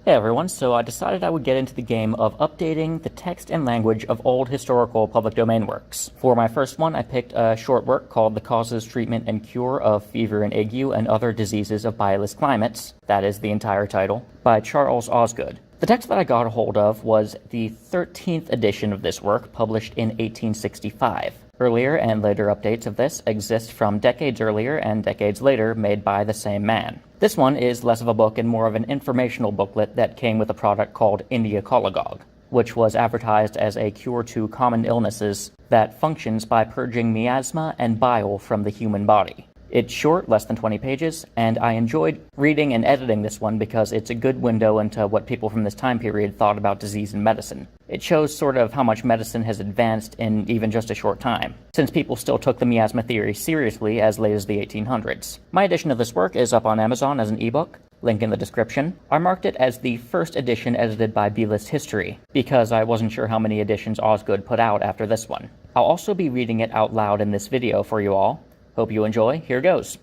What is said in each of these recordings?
Hey everyone, so I decided I would get into the game of updating the text and language of old historical public domain works. For my first one, I picked a short work called The Causes, Treatment, and Cure of Fever and Ague and Other Diseases of Bilious Climates, that is the entire title, by Charles Osgood. The text that I got a hold of was the 13th edition of this work, published in 1865. Earlier and later updates of this exist from decades earlier and decades later made by the same man. This one is less of a book and more of an informational booklet that came with a product called Editorial, which was advertised as a cure to common illnesses that functions by purging miasma and bile from the human body. It's short, less than 20 pages, and I enjoyed reading and editing this one because it's a good window into what people from this time period thought about disease and medicine. It shows sort of how much medicine has advanced in even just a short time, since people still took the miasma theory seriously as late as the 1800s. My edition of this work is up on Amazon as an ebook, link in the description. I marked it as the first edition edited by Bilious History, because I wasn't sure how many editions Osgood put out after this one. I'll also be reading it out loud in this video for you all. Hope you enjoy. Here goes.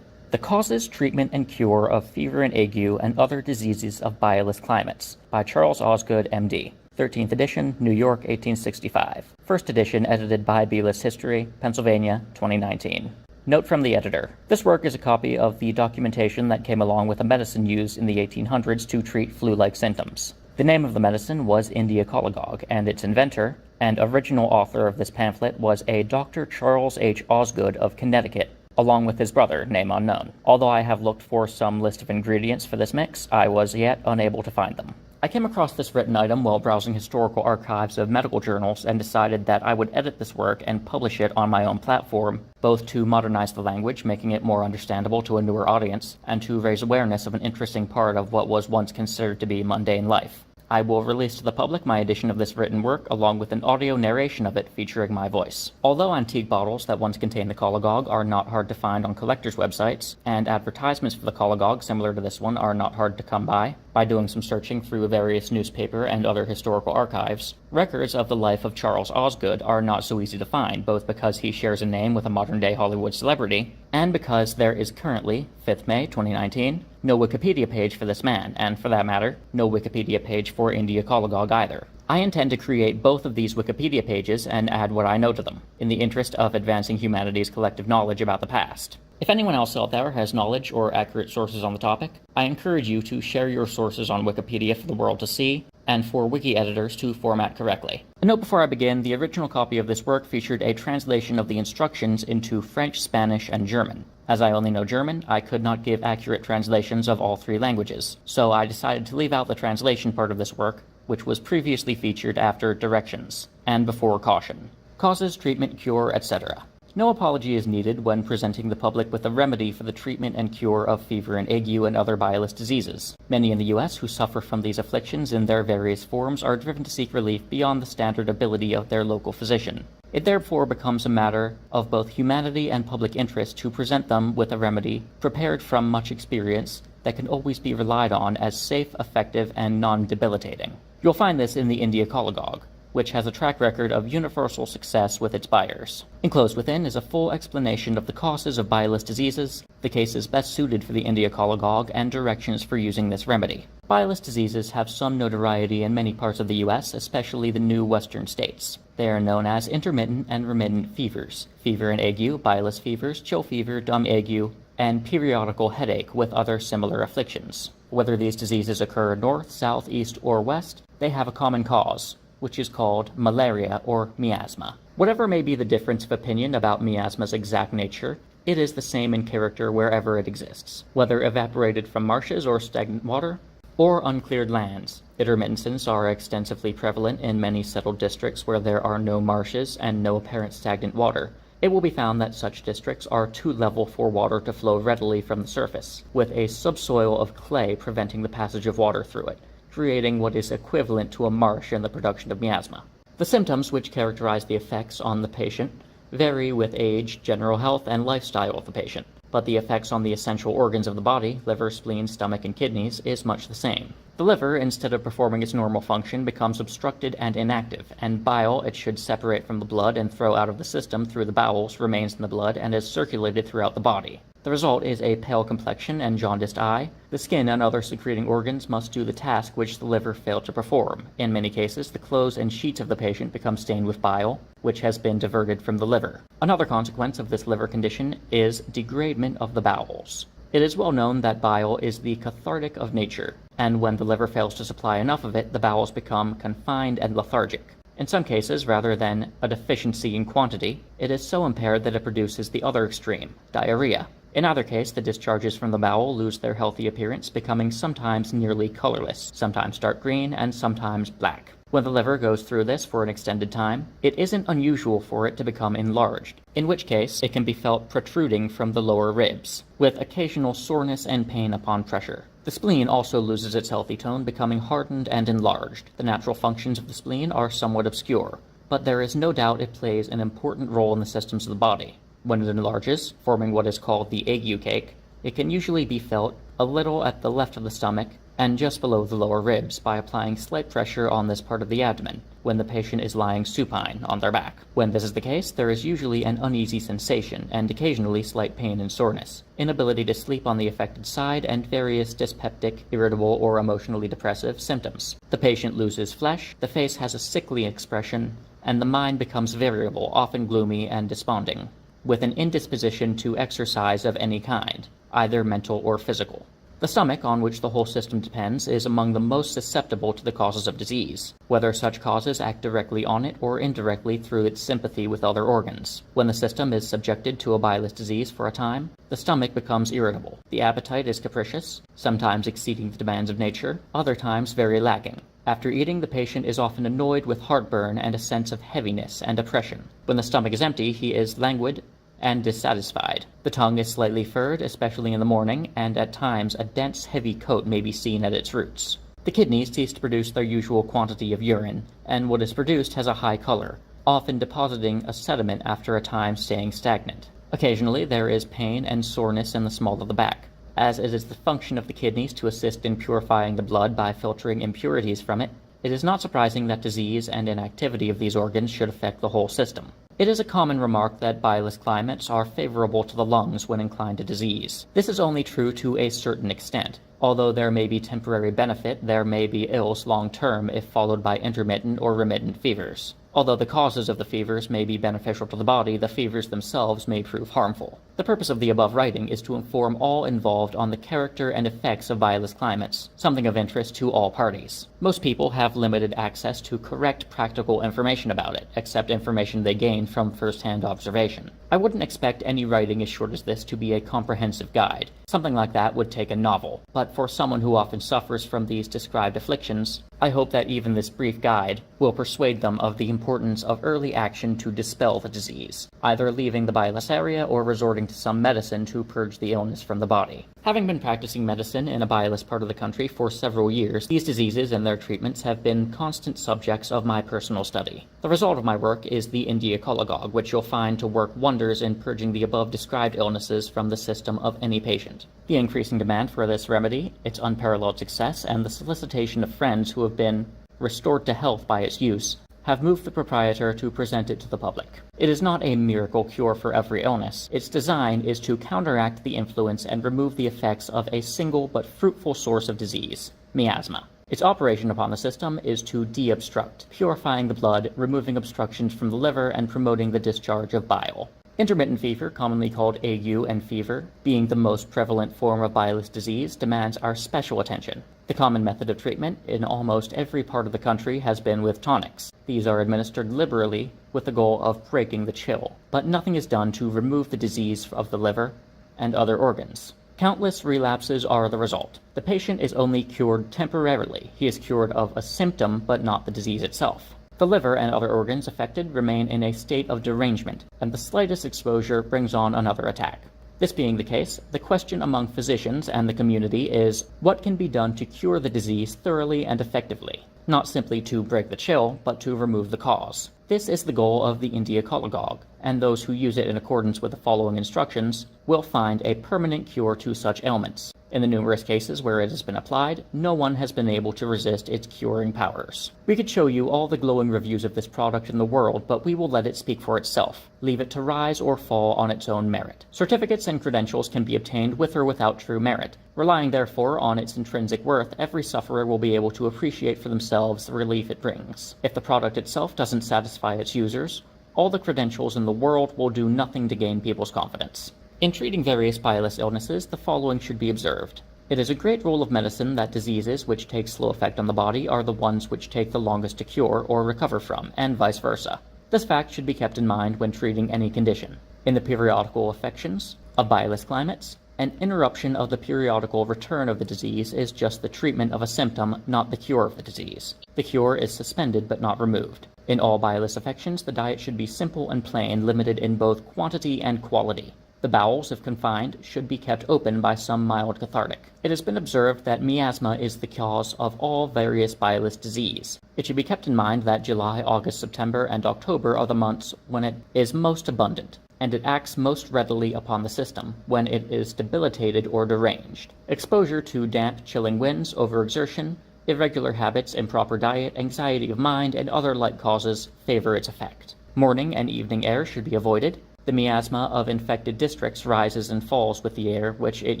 The Causes, Treatment, and Cure of Fever and Ague and Other Diseases of Bilious Climates by Charles Osgood, M.D. 13th edition, New York, 1865. First edition edited by Bilious History, Pennsylvania, 2019. Note from the editor. This work is a copy of the documentation that came along with a medicine used in the 1800s to treat flu-like symptoms. The name of the medicine was Editorial, and its inventor and original author of this pamphlet was a Dr. Charles H. Osgood of Connecticut, along with his brother, name unknown. Although I have looked for some list of ingredients for this mix, I was yet unable to find them. I came across this written item while browsing historical archives of medical journals and decided that I would edit this work and publish it on my own platform, both to modernize the language, making it more understandable to a newer audience, and to raise awareness of an interesting part of what was once considered to be mundane life. I will release to the public my edition of this written work, along with an audio narration of it featuring my voice. Although antique bottles that once contained the colagogue are not hard to find on collectors' websites, and advertisements for the colagogue similar to this one are not hard to come by doing some searching through various newspaper and other historical archives, records of the life of Charles Osgood are not so easy to find, both because he shares a name with a modern-day Hollywood celebrity, and because there is currently, 5th May 2019, no Wikipedia page for this man, and for that matter, no Wikipedia page for Editorial either. I intend to create both of these Wikipedia pages and add what I know to them, in the interest of advancing humanity's collective knowledge about the past. If anyone else out there has knowledge or accurate sources on the topic, I encourage you to share your sources on Wikipedia for the world to see, and for wiki editors to format correctly. A note before I begin, the original copy of this work featured a translation of the instructions into French, Spanish, and German. As I only know German, I could not give accurate translations of all three languages, so I decided to leave out the translation part of this work, which was previously featured after directions, and before caution. Causes, treatment, cure, etc. No apology is needed when presenting the public with a remedy for the treatment and cure of fever and ague and other bilious diseases. Many in the U.S. who suffer from these afflictions in their various forms are driven to seek relief beyond the standard ability of their local physician. It therefore becomes a matter of both humanity and public interest to present them with a remedy prepared from much experience that can always be relied on as safe, effective, and non-debilitating. You'll find this in the Editorial, which has a track record of universal success with its buyers. Enclosed within is a full explanation of the causes of bilious diseases, the cases best suited for the Editorial, and directions for using this remedy. Bilious diseases have some notoriety in many parts of the U.S., especially the new western states. They are known as intermittent and remittent fevers, fever and ague, bilious fevers, chill fever, dumb ague, and periodical headache with other similar afflictions. Whether these diseases occur north, south, east, or west, they have a common cause, which is called malaria or miasma. Whatever may be the difference of opinion about miasma's exact nature, it is the same in character wherever it exists. Whether evaporated from marshes or stagnant water, or uncleared lands, intermittences are extensively prevalent in many settled districts where there are no marshes and no apparent stagnant water. It will be found that such districts are too level for water to flow readily from the surface, with a subsoil of clay preventing the passage of water through it, creating what is equivalent to a marsh in the production of miasma. The symptoms which characterize the effects on the patient vary with age, general health, and lifestyle of the patient, but the effects on the essential organs of the body, liver, spleen, stomach, and kidneys, is much the same. The liver, instead of performing its normal function, becomes obstructed and inactive, and bile it should separate from the blood and throw out of the system through the bowels remains in the blood and is circulated throughout the body. The result is a pale complexion and jaundiced eye. The skin and other secreting organs must do the task which the liver failed to perform. In many cases, the clothes and sheets of the patient become stained with bile, which has been diverted from the liver. Another consequence of this liver condition is degradement of the bowels. It is well known that bile is the cathartic of nature, and when the liver fails to supply enough of it, the bowels become confined and lethargic. In some cases, rather than a deficiency in quantity, it is so impaired that it produces the other extreme, diarrhea. In either case, the discharges from the bowel lose their healthy appearance, becoming sometimes nearly colorless, sometimes dark green, and sometimes black. When the liver goes through this for an extended time, it isn't unusual for it to become enlarged, in which case it can be felt protruding from the lower ribs, with occasional soreness and pain upon pressure. The spleen also loses its healthy tone, becoming hardened and enlarged. The natural functions of the spleen are somewhat obscure, but there is no doubt it plays an important role in the systems of the body. When it enlarges, forming what is called the ague cake, it can usually be felt a little at the left of the stomach and just below the lower ribs by applying slight pressure on this part of the abdomen when the patient is lying supine on their back. When this is the case, there is usually an uneasy sensation and occasionally slight pain and soreness, inability to sleep on the affected side, and various dyspeptic, irritable, or emotionally depressive symptoms. The patient loses flesh, the face has a sickly expression, and the mind becomes variable, often gloomy and desponding, with an indisposition to exercise of any kind, either mental or physical. The stomach, on which the whole system depends, is among the most susceptible to the causes of disease, whether such causes act directly on it or indirectly through its sympathy with other organs. When the system is subjected to a bilious disease for a time, the stomach becomes irritable. The appetite is capricious, sometimes exceeding the demands of nature, other times very lacking. After eating, the patient is often annoyed with heartburn and a sense of heaviness and oppression. When the stomach is empty, he is languid and dissatisfied. The tongue is slightly furred, especially in the morning, and at times a dense, heavy coat may be seen at its roots. The kidneys cease to produce their usual quantity of urine, and what is produced has a high color, often depositing a sediment after a time staying stagnant. Occasionally there is pain and soreness in the small of the back. As it is the function of the kidneys to assist in purifying the blood by filtering impurities from it, it is not surprising that disease and inactivity of these organs should affect the whole system. It is a common remark that bilious climates are favorable to the lungs when inclined to disease. This is only true to a certain extent. Although there may be temporary benefit, there may be ills long-term if followed by intermittent or remittent fevers. Although the causes of the fevers may be beneficial to the body, the fevers themselves may prove harmful. The purpose of the above writing is to inform all involved on the character and effects of bilious climates, something of interest to all parties. Most people have limited access to correct practical information about it, except information they gain from first-hand observation. I wouldn't expect any writing as short as this to be a comprehensive guide. Something like that would take a novel, but for someone who often suffers from these described afflictions, I hope that even this brief guide will persuade them of the importance of early action to dispel the disease, either leaving the bilious area or resorting to some medicine to purge the illness from the body. Having been practicing medicine in a bilious part of the country for several years, these diseases and their treatments have been constant subjects of my personal study. The result of my work is the Editorial, which you'll find to work wonders in purging the above described illnesses from the system of any patient. The increasing demand for this remedy, its unparalleled success, and the solicitation of friends who have been restored to health by its use have moved the proprietor to present it to the public. It is not a miracle cure for every illness. Its design is to counteract the influence and remove the effects of a single but fruitful source of disease, miasma. Its operation upon the system is to de-obstruct, purifying the blood, removing obstructions from the liver, and promoting the discharge of bile. Intermittent fever, commonly called ague and fever, being the most prevalent form of bilious disease, demands our special attention. The common method of treatment in almost every part of the country has been with tonics. These are administered liberally with the goal of breaking the chill, but nothing is done to remove the disease of the liver and other organs. Countless relapses are the result. The patient is only cured temporarily. He is cured of a symptom, but not the disease itself. The liver and other organs affected remain in a state of derangement, and the slightest exposure brings on another attack. This being the case, the question among physicians and the community is, what can be done to cure the disease thoroughly and effectively? Not simply to break the chill, but to remove the cause. This is the goal of the Editorial, and those who use it in accordance with the following instructions will find a permanent cure to such ailments. In the numerous cases where it has been applied, no one has been able to resist its curing powers. We could show you all the glowing reviews of this product in the world, but we will let it speak for itself, leave it to rise or fall on its own merit. Certificates and credentials can be obtained with or without true merit. Relying therefore on its intrinsic worth, every sufferer will be able to appreciate for themselves the relief it brings. If the product itself doesn't satisfy its users, all the credentials in the world will do nothing to gain people's confidence. In treating various bilious illnesses, the following should be observed. It is a great rule of medicine that diseases which take slow effect on the body are the ones which take the longest to cure or recover from, and vice versa. This fact should be kept in mind when treating any condition. In the periodical affections of bilious climates, an interruption of the periodical return of the disease is just the treatment of a symptom, not the cure of the disease. The cure is suspended but not removed. In all bilious affections, the diet should be simple and plain, limited in both quantity and quality. The bowels, if confined, should be kept open by some mild cathartic. It has been observed that miasma is the cause of all various bilious disease. It should be kept in mind that July, August, September, and October are the months when it is most abundant, and it acts most readily upon the system when it is debilitated or deranged. Exposure to damp, chilling winds, overexertion, irregular habits, improper diet, anxiety of mind, and other like causes favor its effect. Morning and evening air should be avoided. The miasma of infected districts rises and falls with the air which it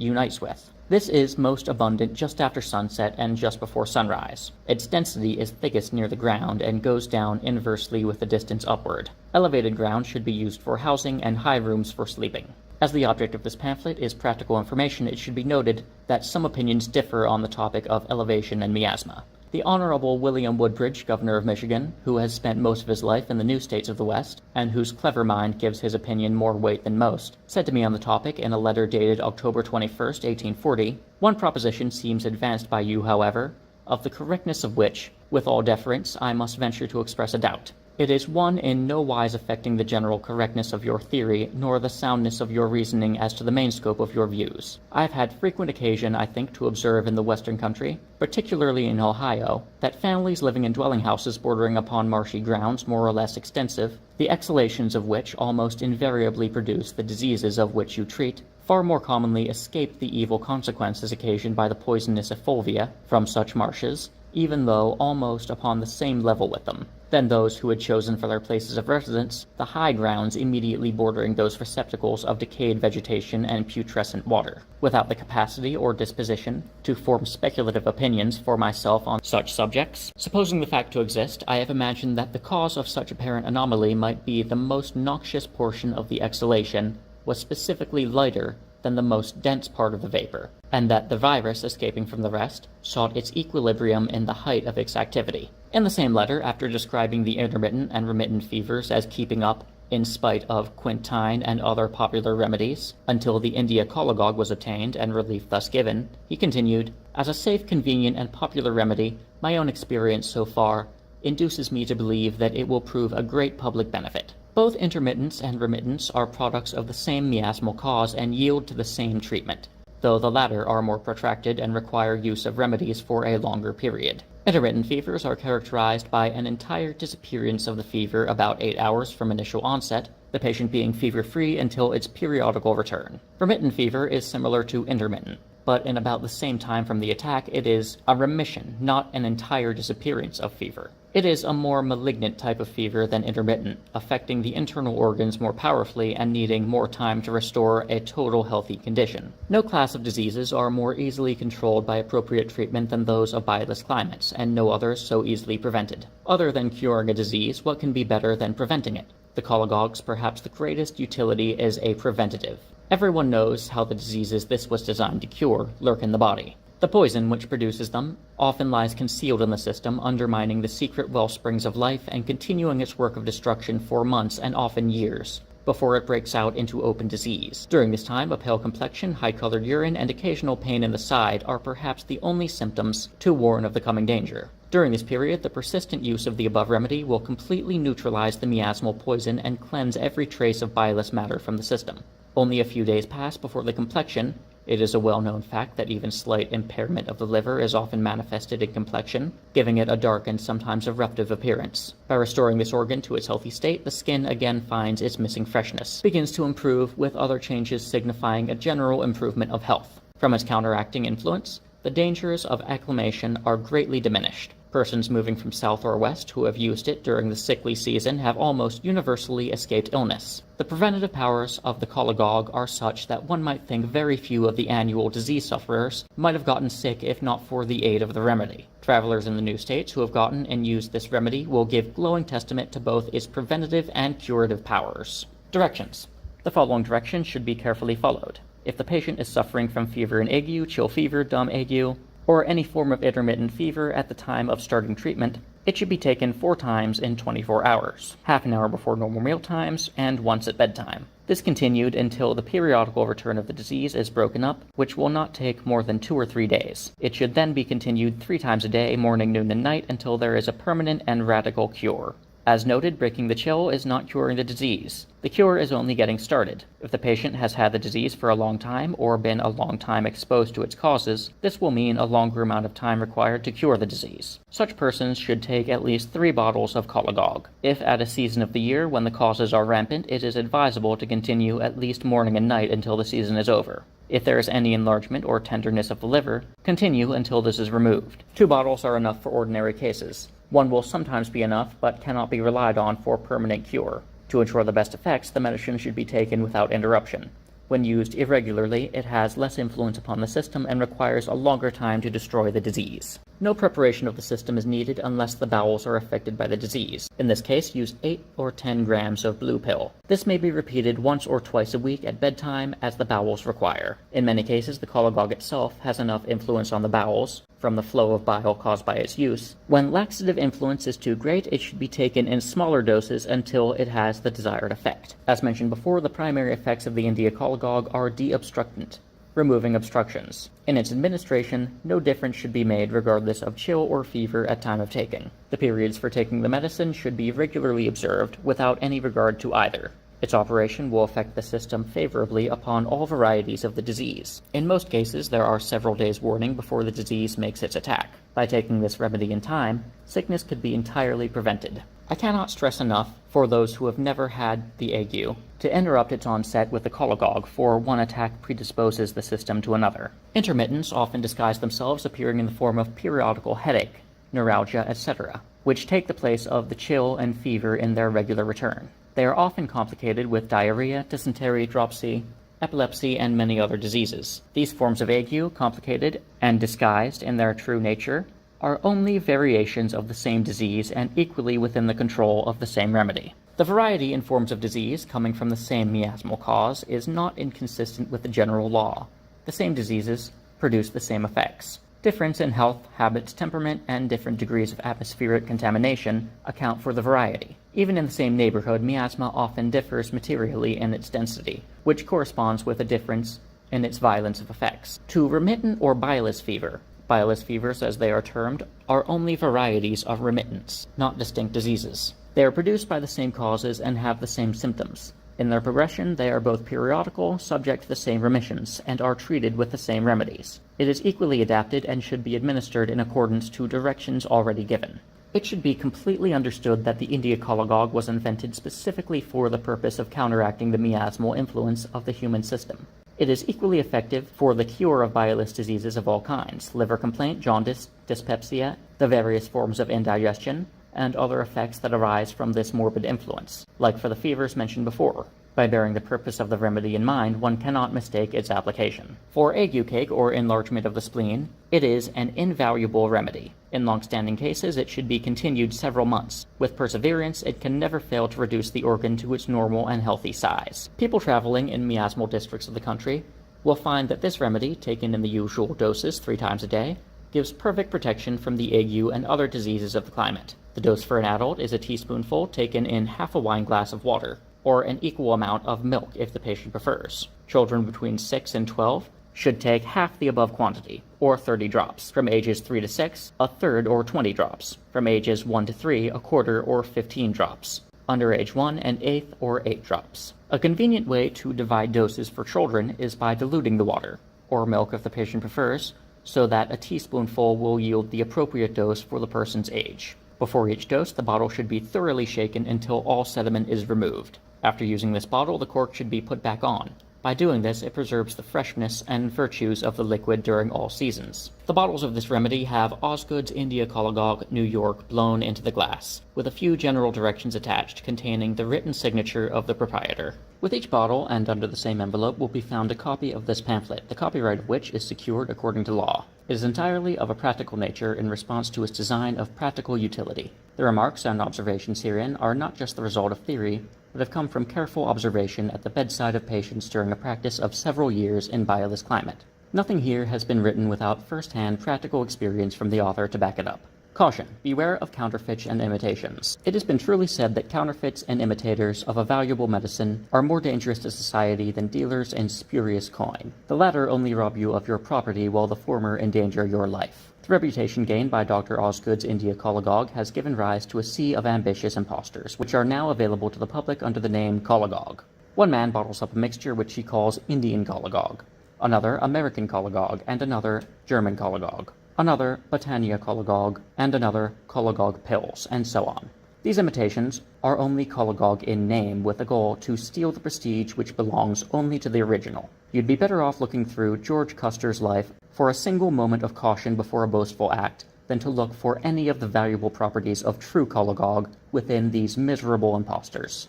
unites with. This is most abundant just after sunset and just before sunrise. Its density is thickest near the ground and goes down inversely with the distance upward. Elevated ground should be used for housing and high rooms for sleeping. As the object of this pamphlet is practical information, it should be noted that some opinions differ on the topic of elevation and miasma. The Honorable William Woodbridge, Governor of Michigan, who has spent most of his life in the new states of the West, and whose clever mind gives his opinion more weight than most, said to me on the topic in a letter dated October 21st, 1840, "One proposition seems advanced by you, however, of the correctness of which, with all deference, I must venture to express a doubt. It is one in no wise affecting the general correctness of your theory, nor the soundness of your reasoning as to the main scope of your views. I have had frequent occasion, I think, to observe in the western country, particularly in Ohio, that families living in dwelling houses bordering upon marshy grounds more or less extensive, the exhalations of which almost invariably produce the diseases of which you treat, far more commonly escape the evil consequences occasioned by the poisonous effluvia from such marshes, even though almost upon the same level with them, than those who had chosen for their places of residence the high grounds immediately bordering those receptacles of decayed vegetation and putrescent water. Without the capacity or disposition to form speculative opinions for myself on such subjects, supposing the fact to exist, I have imagined that the cause of such apparent anomaly might be the most noxious portion of the exhalation was specifically lighter than the most dense part of the vapor, and that the virus, escaping from the rest, sought its equilibrium in the height of its activity. In the same letter, after describing the intermittent and remittent fevers as keeping up, in spite of quinine and other popular remedies, until the India colagogue was obtained and relief thus given, he continued, "As a safe, convenient, and popular remedy, my own experience so far induces me to believe that it will prove a great public benefit. Both intermittence and remittance are products of the same miasmal cause and yield to the same treatment, though the latter are more protracted and require use of remedies for a longer period. Intermittent fevers are characterized by an entire disappearance of the fever about 8 hours from initial onset, the patient being fever-free until its periodical return. Remittent fever is similar to intermittent, but in about the same time from the attack it is a remission, not an entire disappearance of fever. It is a more malignant type of fever than intermittent, affecting the internal organs more powerfully and needing more time to restore a total healthy condition. No class of diseases are more easily controlled by appropriate treatment than those of bilious climates, and no others so easily prevented. Other than curing a disease, what can be better than preventing it? The colagogue's perhaps the greatest utility is a preventative. Everyone knows how the diseases this was designed to cure lurk in the body. The poison which produces them often lies concealed in the system, undermining the secret wellsprings of life and continuing its work of destruction for months and often years, before it breaks out into open disease. During this time, a pale complexion, high-colored urine, and occasional pain in the side are perhaps the only symptoms to warn of the coming danger. During this period, the persistent use of the above remedy will completely neutralize the miasmal poison and cleanse every trace of bilious matter from the system. Only a few days pass before the complexion. It is a well-known fact that even slight impairment of the liver is often manifested in complexion, giving it a dark and sometimes eruptive appearance. By restoring this organ to its healthy state, the skin again finds its missing freshness, begins to improve, with other changes signifying a general improvement of health. From its counteracting influence, the dangers of acclimation are greatly diminished. Persons moving from south or west who have used it during the sickly season have almost universally escaped illness. The preventative powers of the cholagogue are such that one might think very few of the annual disease sufferers might have gotten sick if not for the aid of the remedy. Travelers in the new states who have gotten and used this remedy will give glowing testament to both its preventative and curative powers. Directions. The following directions should be carefully followed. If the patient is suffering from fever and ague, chill fever, dumb ague, or any form of intermittent fever at the time of starting treatment, it should be taken 4 times in 24 hours, half an hour before normal meal times, and once at bedtime. This continued until the periodical return of the disease is broken up, which will not take more than 2 or 3 days. It should then be continued 3 times a day, morning, noon, and night, until there is a permanent and radical cure. As noted, breaking the chill is not curing the disease. The cure is only getting started. If the patient has had the disease for a long time or been a long time exposed to its causes, this will mean a longer amount of time required to cure the disease. Such persons should take at least 3 bottles of cholagogue. If at a season of the year when the causes are rampant, it is advisable to continue at least morning and night until the season is over. If there is any enlargement or tenderness of the liver, continue until this is removed. 2 bottles are enough for ordinary cases. 1 will sometimes be enough, but cannot be relied on for permanent cure. To ensure the best effects, the medicine should be taken without interruption. When used irregularly, it has less influence upon the system and requires a longer time to destroy the disease. No preparation of the system is needed unless the bowels are affected by the disease. In this case, use 8 or 10 grams of blue pill. This may be repeated once or twice a week at bedtime as the bowels require. In many cases, the cholagogue itself has enough influence on the bowels from the flow of bile caused by its use. When laxative influence is too great, it should be taken in smaller doses until it has the desired effect. As mentioned before, the primary effects of the India cholagogue are deobstructant, removing obstructions. In its administration, no difference should be made regardless of chill or fever at time of taking. The periods for taking the medicine should be regularly observed without any regard to either. Its operation will affect the system favorably upon all varieties of the disease. In most cases, there are several days' warning before the disease makes its attack. By taking this remedy in time, sickness could be entirely prevented. I cannot stress enough for those who have never had the ague to interrupt its onset with the cholagogue, for one attack predisposes the system to another. Intermittents often disguise themselves, appearing in the form of periodical headache, neuralgia, etc., which take the place of the chill and fever in their regular return. They are often complicated with diarrhea, dysentery, dropsy, epilepsy, and many other diseases. These forms of ague, complicated and disguised in their true nature, are only variations of the same disease and equally within the control of the same remedy. The variety in forms of disease coming from the same miasmal cause is not inconsistent with the general law. The same diseases produce the same effects. Difference in health, habits, temperament, and different degrees of atmospheric contamination account for the variety. Even in the same neighborhood, miasma often differs materially in its density, which corresponds with a difference in its violence of effects. To remittent or bilious fever, bilious fevers, as they are termed, are only varieties of remittance, not distinct diseases. They are produced by the same causes and have the same symptoms. In their progression, they are both periodical, subject to the same remissions, and are treated with the same remedies. It is equally adapted and should be administered in accordance to directions already given. It should be completely understood that the India cholagogue was invented specifically for the purpose of counteracting the miasmal influence of the human system. It is equally effective for the cure of bilious diseases of all kinds: liver complaint, jaundice, dyspepsia, the various forms of indigestion, and other effects that arise from this morbid influence, like for the fevers mentioned before. By bearing the purpose of the remedy in mind, one cannot mistake its application. For ague cake, or enlargement of the spleen, it is an invaluable remedy. In long-standing cases, it should be continued several months. With perseverance, it can never fail to reduce the organ to its normal and healthy size. People traveling in miasmal districts of the country will find that this remedy, taken in the usual doses 3 times a day, gives perfect protection from the ague and other diseases of the climate. The dose for an adult is a teaspoonful taken in half a wine glass of water, or an equal amount of milk if the patient prefers. Children between 6 and 12 should take half the above quantity, or 30 drops. From ages 3 to 6, a third or 20 drops. From ages 1 to 3, a quarter or 15 drops. Under age 1, an eighth or 8 drops. A convenient way to divide doses for children is by diluting the water, or milk if the patient prefers, so that a teaspoonful will yield the appropriate dose for the person's age. Before each dose, the bottle should be thoroughly shaken until all sediment is removed. After using this bottle, the cork should be put back on. By doing this, it preserves the freshness and virtues of the liquid during all seasons. The bottles of this remedy have Osgood's India Colagog, New York, blown into the glass, with a few general directions attached containing the written signature of the proprietor. With each bottle, and under the same envelope, will be found a copy of this pamphlet, the copyright of which is secured according to law. It is entirely of a practical nature in response to its design of practical utility. The remarks and observations herein are not just the result of theory, but have come from careful observation at the bedside of patients during a practice of several years in bilious climate. Nothing here has been written without first-hand practical experience from the author to back it up. Caution: beware of counterfeits and imitations. It has been truly said that counterfeits and imitators of a valuable medicine are more dangerous to society than dealers in spurious coin. The latter only rob you of your property while the former endanger your life. The reputation gained by Dr. Osgood's India Colagog has given rise to a sea of ambitious impostors, which are now available to the public under the name Colagog. One man bottles up a mixture which he calls Indian Colagog, another American Colagog, and another German Colagog, another Britannia Colagog, and another Colagog Pills, and so on. These imitations are only Colagog in name, with a goal to steal the prestige which belongs only to the original. You'd be better off looking through George Custer's life for a single moment of caution before a boastful act than to look for any of the valuable properties of true Colagog within these miserable impostors.